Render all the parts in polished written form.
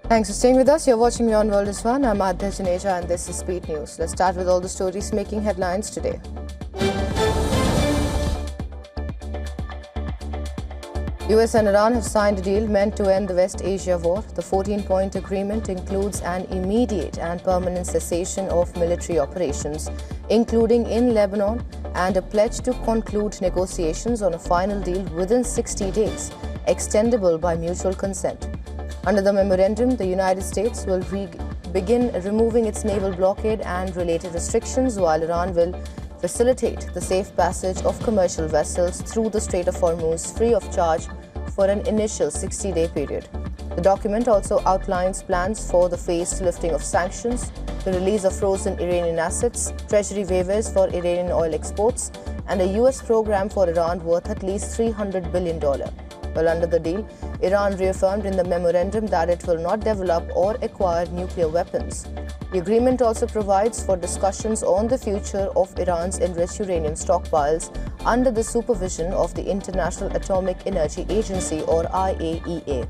Thanks for staying with us. You're watching WION World is One. I'm Daveigh and this is Speed News. Let's start with all the stories making headlines today. US and Iran have signed a deal meant to end the West Asia war. The 14-point agreement includes an immediate and permanent cessation of military operations, including in Lebanon, and a pledge to conclude negotiations on a final deal within 60 days, extendable by mutual consent. Under the memorandum, the United States will begin removing its naval blockade and related restrictions, while Iran will facilitate the safe passage of commercial vessels through the Strait of Hormuz free of charge for an initial 60-day period. The document also outlines plans for the phased lifting of sanctions, the release of frozen Iranian assets, treasury waivers for Iranian oil exports, and a US program for Iran worth at least $300 billion. Well, under the deal, Iran reaffirmed in the memorandum that it will not develop or acquire nuclear weapons. The agreement also provides for discussions on the future of Iran's enriched uranium stockpiles under the supervision of the International Atomic Energy Agency, or IAEA.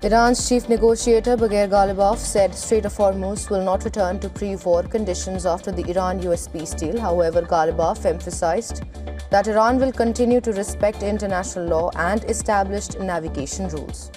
Iran's chief negotiator Baghaei said Strait of Hormuz will not return to pre-war conditions after the Iran-US peace deal. However, Ghalibaf emphasized that Iran will continue to respect international law and established navigation rules.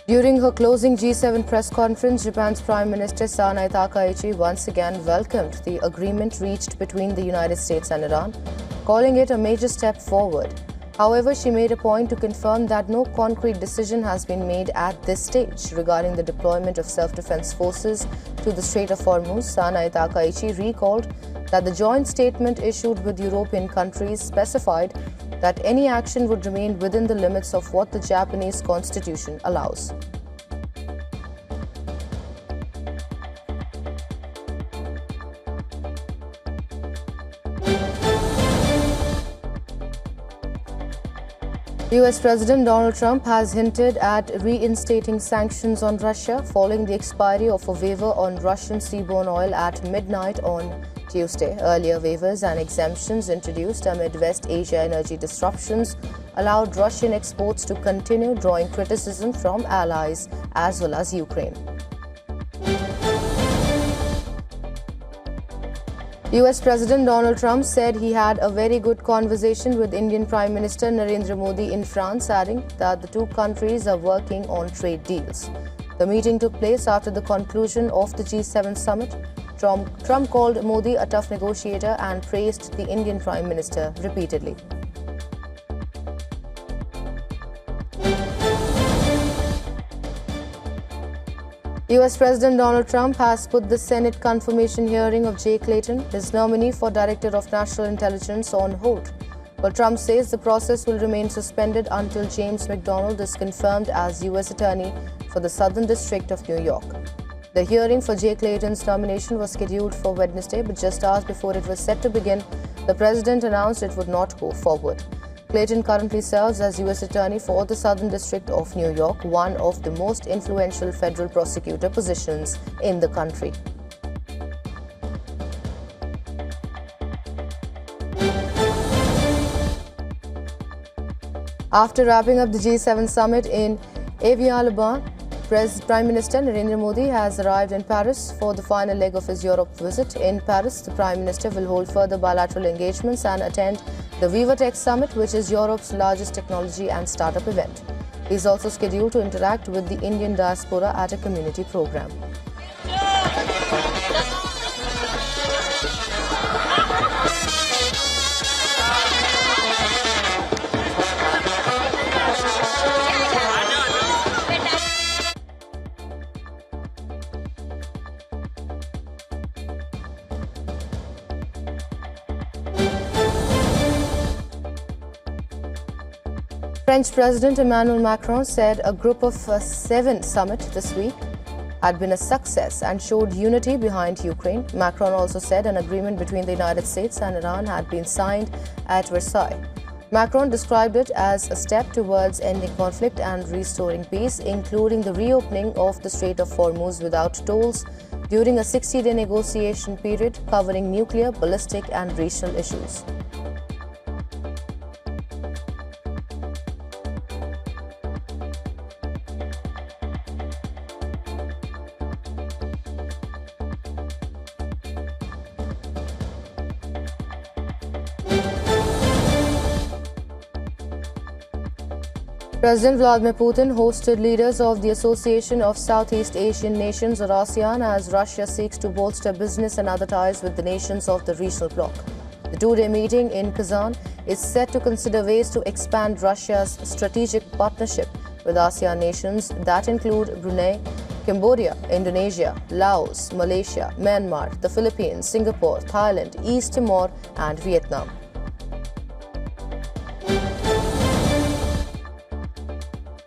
During her closing G7 press conference, Japan's Prime Minister Sanai Takaichi once again welcomed the agreement reached between the United States and Iran, calling it a major step forward. However, she made a point to confirm that no concrete decision has been made at this stage regarding the deployment of self-defense forces to the Strait of Hormuz. Sanai Takaichi recalled that the joint statement issued with European countries specified that any action would remain within the limits of what the Japanese constitution allows. US President Donald Trump has hinted at reinstating sanctions on Russia following the expiry of a waiver on Russian seaborne oil at midnight on Tuesday. Earlier waivers and exemptions introduced amid West Asia energy disruptions allowed Russian exports to continue, drawing criticism from allies as well as Ukraine. US President Donald Trump said he had a very good conversation with Indian Prime Minister Narendra Modi in France, adding that the two countries are working on trade deals. The meeting took place after the conclusion of the G7 summit. Trump called Modi a tough negotiator and praised the Indian Prime Minister repeatedly. US President Donald Trump has put the Senate confirmation hearing of Jay Clayton, his nominee for Director of National Intelligence, on hold. But Trump says the process will remain suspended until James McDonald is confirmed as US Attorney for the Southern District of New York. The hearing for Jay Clayton's nomination was scheduled for Wednesday, but just hours before it was set to begin, the president announced it would not go forward. Clayton currently serves as U.S. Attorney for the Southern District of New York, one of the most influential federal prosecutor positions in the country. After wrapping up the G7 summit in Albania, Prime Minister Narendra Modi has arrived in Paris for the final leg of his Europe visit. In Paris, the Prime Minister will hold further bilateral engagements and attend the Viva Tech Summit, which is Europe's largest technology and startup event. He is also scheduled to interact with the Indian diaspora at a community program. French President Emmanuel Macron said a Group of 7 summit this week had been a success and showed unity behind Ukraine. Macron also said an agreement between the United States and Iran had been signed at Versailles. Macron described it as a step towards ending conflict and restoring peace, including the reopening of the Strait of Hormuz without tolls during a 60-day negotiation period covering nuclear, ballistic and regional issues. President Vladimir Putin hosted leaders of the Association of Southeast Asian Nations, or ASEAN, as Russia seeks to bolster business and other ties with the nations of the regional bloc. The two-day meeting in Kazan is set to consider ways to expand Russia's strategic partnership with ASEAN nations that include Brunei, Cambodia, Indonesia, Laos, Malaysia, Myanmar, the Philippines, Singapore, Thailand, East Timor and Vietnam.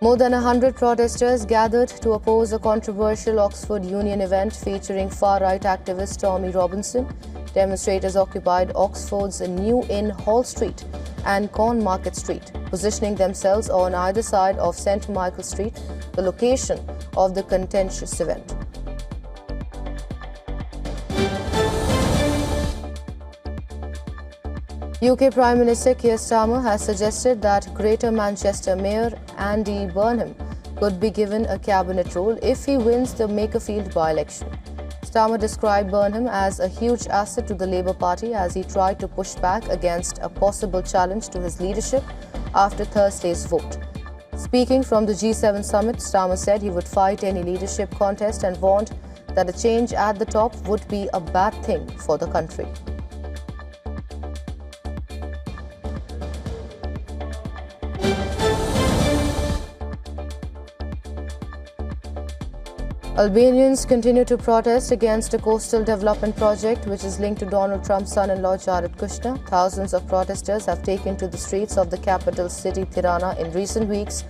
More than 100 protesters gathered to oppose a controversial Oxford Union event featuring far-right activist Tommy Robinson. Demonstrators occupied Oxford's New Inn Hall Street and Corn Market Street, positioning themselves on either side of St. Michael Street, the location of the contentious event. UK Prime Minister Keir Starmer has suggested that Greater Manchester Mayor Andy Burnham could be given a cabinet role if he wins the Makerfield by-election. Starmer described Burnham as a huge asset to the Labour Party as he tried to push back against a possible challenge to his leadership after Thursday's vote. Speaking from the G7 summit, Starmer said he would fight any leadership contest and warned that a change at the top would be a bad thing for the country. Albanians continue to protest against a coastal development project which is linked to Donald Trump's son-in-law Jared Kushner. Thousands of protesters have taken to the streets of the capital city Tirana in recent weeks,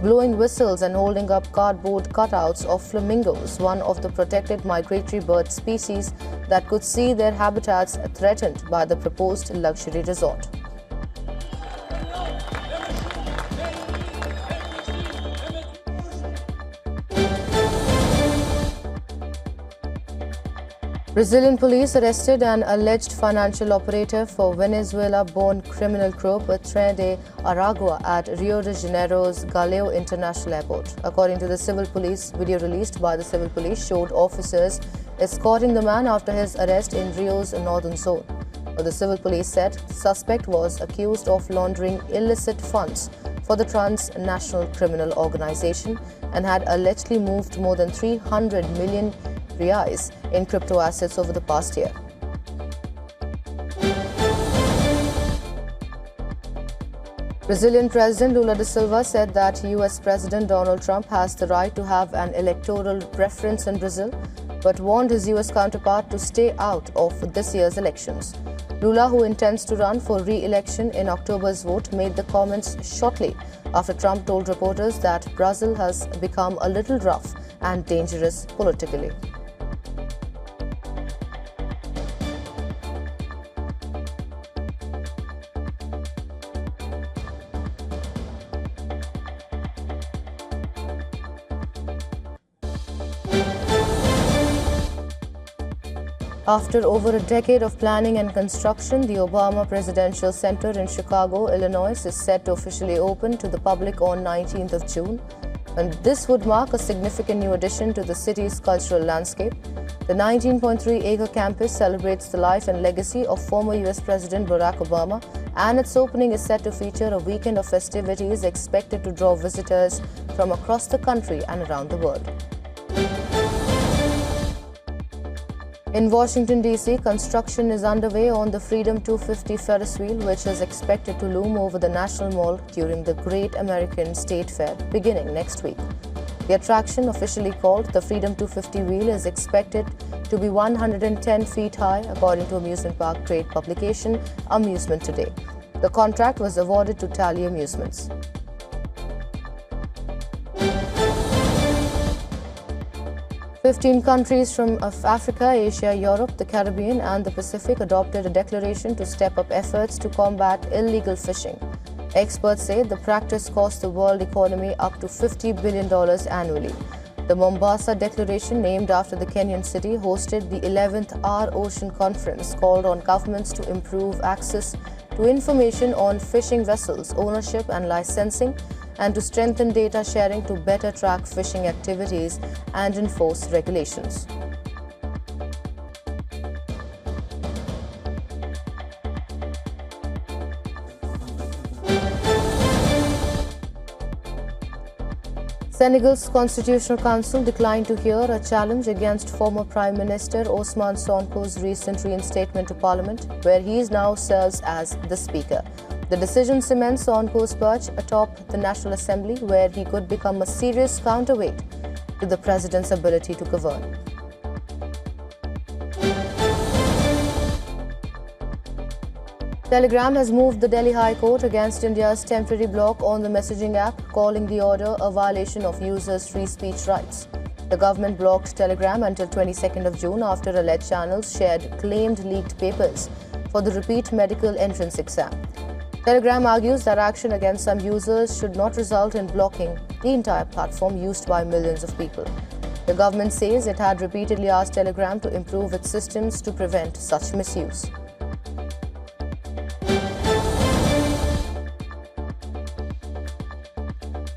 blowing whistles and holding up cardboard cutouts of flamingos, one of the protected migratory bird species that could see their habitats threatened by the proposed luxury resort. Brazilian police arrested an alleged financial operator for Venezuela-born criminal group Trem de Aragua at Rio de Janeiro's Galeão International Airport. According to the civil police, video released by the civil police showed officers escorting the man after his arrest in Rio's northern zone. The civil police said the suspect was accused of laundering illicit funds for the transnational criminal organization and had allegedly moved more than 300 million reais in crypto assets over the past year. Brazilian President Lula da Silva said that US President Donald Trump has the right to have an electoral preference in Brazil, but warned his US counterpart to stay out of this year's elections. Lula, who intends to run for re-election in October's vote, made the comments shortly after Trump told reporters that Brazil has become a little rough and dangerous politically. After over a decade of planning and construction, the Obama Presidential Center in Chicago, Illinois is set to officially open to the public on 19th of June. And this would mark a significant new addition to the city's cultural landscape. The 19.3-acre campus celebrates the life and legacy of former US President Barack Obama, and its opening is set to feature a weekend of festivities expected to draw visitors from across the country and around the world. In Washington, D.C., construction is underway on the Freedom 250 Ferris wheel, which is expected to loom over the National Mall during the Great American State Fair beginning next week. The attraction, officially called the Freedom 250 wheel, is expected to be 110 feet high, according to amusement park trade publication Amusement Today. The contract was awarded to Tally Amusements. 15 countries from Africa, Asia, Europe, the Caribbean and the Pacific adopted a declaration to step up efforts to combat illegal fishing. Experts say the practice costs the world economy up to $50 billion annually. The Mombasa Declaration, named after the Kenyan city, hosted the 11th Our Ocean Conference, called on governments to improve access to information on fishing vessels, ownership and licensing, and to strengthen data sharing to better track fishing activities and enforce regulations. Senegal's Constitutional Council declined to hear a challenge against former Prime Minister Ousmane Sonko's recent reinstatement to Parliament, where he now serves as the Speaker. The decision cements Sonko's perch atop the National Assembly, where he could become a serious counterweight to the President's ability to govern. Telegram has moved the Delhi High Court against India's temporary block on the messaging app, calling the order a violation of users' free speech rights. The government blocked Telegram until 22nd of June after alleged channels shared claimed leaked papers for the repeat medical entrance exam. Telegram argues that action against some users should not result in blocking the entire platform used by millions of people. The government says it had repeatedly asked Telegram to improve its systems to prevent such misuse.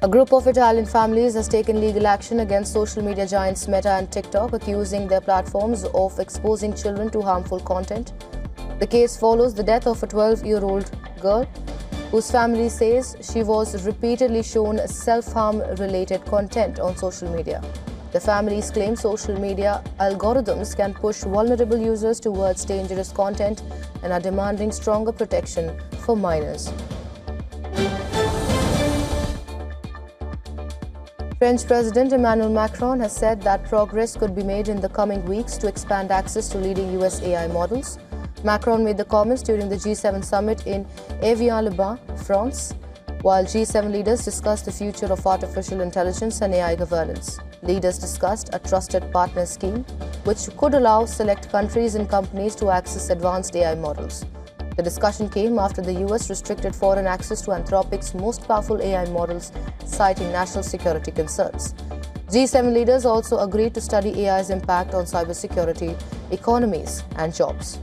A group of Italian families has taken legal action against social media giants Meta and TikTok, accusing their platforms of exposing children to harmful content. The case follows the death of a 12-year-old girl whose family says she was repeatedly shown self-harm related content on social media. The families claim social media algorithms can push vulnerable users towards dangerous content and are demanding stronger protection for minors. French President Emmanuel Macron has said that progress could be made in the coming weeks to expand access to leading US AI models. Macron made the comments during the G7 summit in Evian-le-Bain, France, while G7 leaders discussed the future of artificial intelligence and AI governance. Leaders discussed a trusted partner scheme, which could allow select countries and companies to access advanced AI models. The discussion came after the US restricted foreign access to Anthropic's most powerful AI models, citing national security concerns. G7 leaders also agreed to study AI's impact on cybersecurity, economies, and jobs.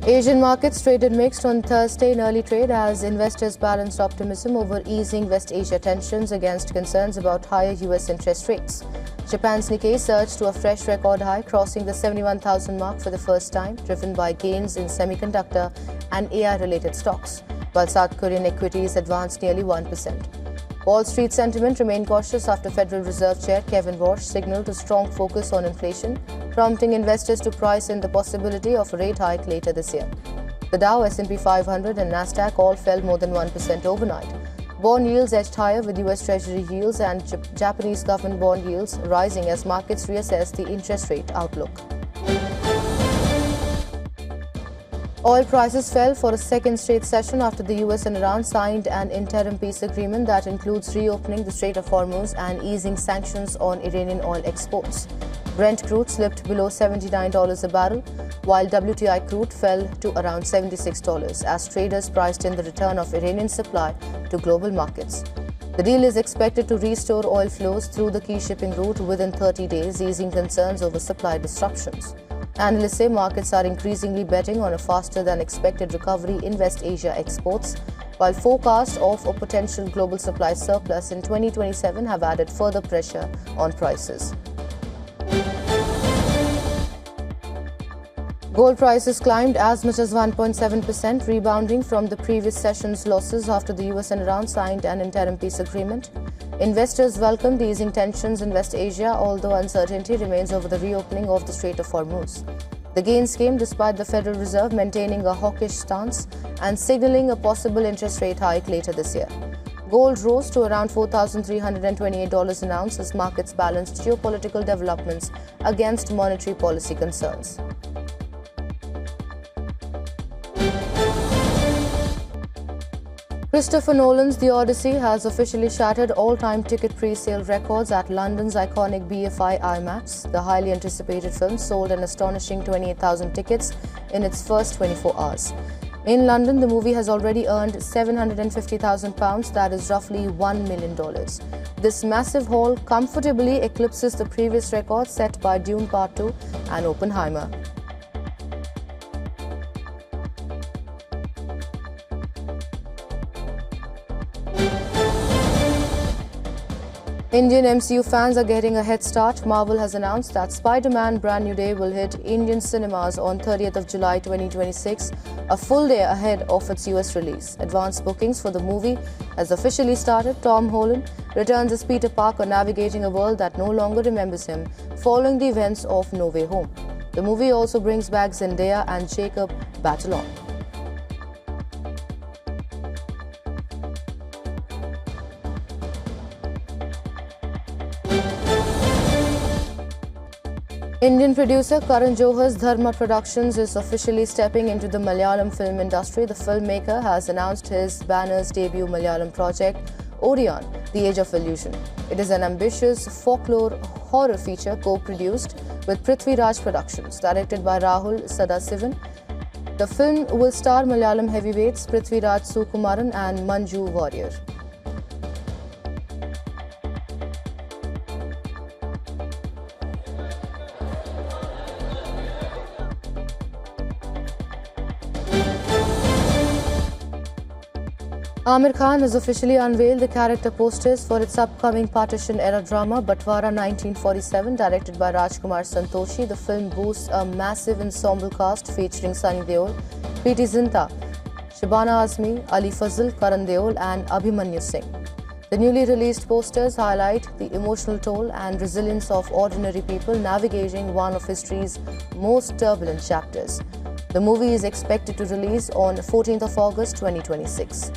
Asian markets traded mixed on Thursday in early trade as investors balanced optimism over easing West Asia tensions against concerns about higher US interest rates. Japan's Nikkei surged to a fresh record high, crossing the 71,000 mark for the first time, driven by gains in semiconductor and AI-related stocks, while South Korean equities advanced nearly 1%. Wall Street sentiment remained cautious after Federal Reserve Chair Kevin Warsh signaled a strong focus on inflation, prompting investors to price in the possibility of a rate hike later this year. The Dow, S&P 500 and Nasdaq all fell more than 1% overnight. Bond yields edged higher, with US Treasury yields and Japanese government bond yields rising as markets reassess the interest rate outlook. Oil prices fell for a second straight session after the US and Iran signed an interim peace agreement that includes reopening the Strait of Hormuz and easing sanctions on Iranian oil exports. Brent crude slipped below $79 a barrel, while WTI crude fell to around $76 as traders priced in the return of Iranian supply to global markets. The deal is expected to restore oil flows through the key shipping route within 30 days, easing concerns over supply disruptions. Analysts say markets are increasingly betting on a faster than expected recovery in West Asia exports, while forecasts of a potential global supply surplus in 2027 have added further pressure on prices. Gold prices climbed as much as 1.7%, rebounding from the previous session's losses after the US and Iran signed an interim peace agreement. Investors welcomed easing tensions in West Asia, although uncertainty remains over the reopening of the Strait of Hormuz. The gains came despite the Federal Reserve maintaining a hawkish stance and signaling a possible interest rate hike later this year. Gold rose to around $4,328 an ounce as markets balanced geopolitical developments against monetary policy concerns. Christopher Nolan's The Odyssey has officially shattered all-time ticket pre-sale records at London's iconic BFI IMAX. The highly anticipated film sold an astonishing 28,000 tickets in its first 24 hours. In London, the movie has already earned £750,000, that is roughly $1 million. This massive haul comfortably eclipses the previous record set by Dune Part 2 and Oppenheimer. Indian MCU fans are getting a head start. Marvel has announced that Spider-Man Brand New Day will hit Indian cinemas on 30th of July 2026, a full day ahead of its US release. Advance bookings for the movie has officially started. Tom Holland returns as Peter Parker, navigating a world that no longer remembers him following the events of No Way Home. The movie also brings back Zendaya and Jacob Batalon. Indian producer Karan Johar's Dharma Productions is officially stepping into the Malayalam film industry. The filmmaker has announced his banner's debut Malayalam project, Orion, The Age of Illusion. It is an ambitious folklore horror feature co-produced with Prithvi Raj Productions, directed by Rahul Sadasivan. The film will star Malayalam heavyweights Prithvi Raj Sukumaran and Manju Warrior. Amir Khan has officially unveiled the character posters for its upcoming partition-era drama Batwara 1947, directed by Rajkumar Santoshi. The film boasts a massive ensemble cast featuring Sunny Deol, Preeti Zinta, Shabana Azmi, Ali Fazl, Karan Deol and Abhimanyu Singh. The newly released posters highlight the emotional toll and resilience of ordinary people navigating one of history's most turbulent chapters. The movie is expected to release on 14th of August 2026.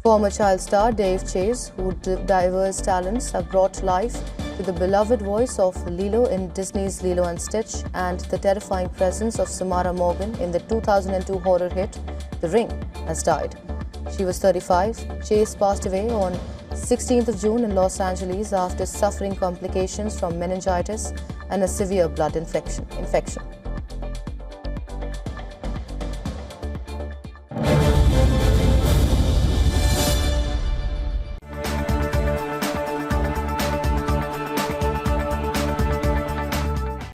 Former child star Daveigh, whose diverse talents have brought life to the beloved voice of Lilo in Disney's Lilo and Stitch and the terrifying presence of Samara Morgan in the 2002 horror hit The Ring, has died. She was 35. Chase passed away on 16th of June in Los Angeles after suffering complications from meningitis and a severe blood infection.